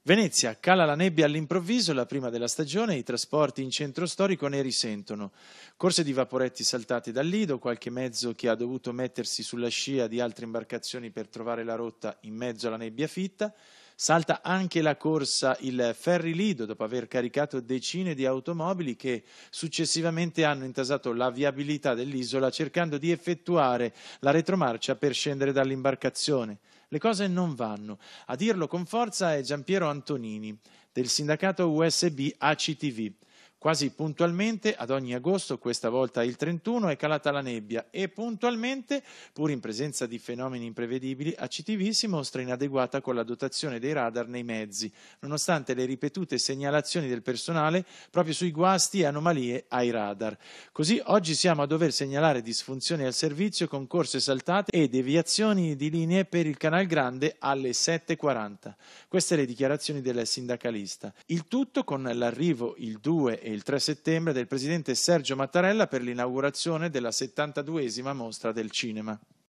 Venezia, cala la nebbia all'improvviso, la prima della stagione, i trasporti in centro storico ne risentono. Corse di vaporetti saltati dal lido, qualche mezzo che ha dovuto mettersi sulla scia di altre imbarcazioni per trovare la rotta in mezzo alla nebbia fitta. Salta anche la corsa il Ferry Lido dopo aver caricato decine di automobili che successivamente hanno intasato la viabilità dell'isola cercando di effettuare la retromarcia per scendere dall'imbarcazione. Le cose non vanno. A dirlo con forza è Giampiero Antonini, del sindacato USB ACTV. Quasi puntualmente, ad ogni agosto, questa volta il 31, è calata la nebbia e puntualmente, pur in presenza di fenomeni imprevedibili, ACTV si mostra inadeguata con la dotazione dei radar nei mezzi, nonostante le ripetute segnalazioni del personale proprio sui guasti e anomalie ai radar. Così oggi siamo a dover segnalare disfunzioni al servizio con corse saltate e deviazioni di linee per il Canal Grande alle 7:40. Queste le dichiarazioni del sindacalista. Il tutto con l'arrivo il 2 e il 3 settembre del presidente Sergio Mattarella per l'inaugurazione della 72esima mostra del cinema.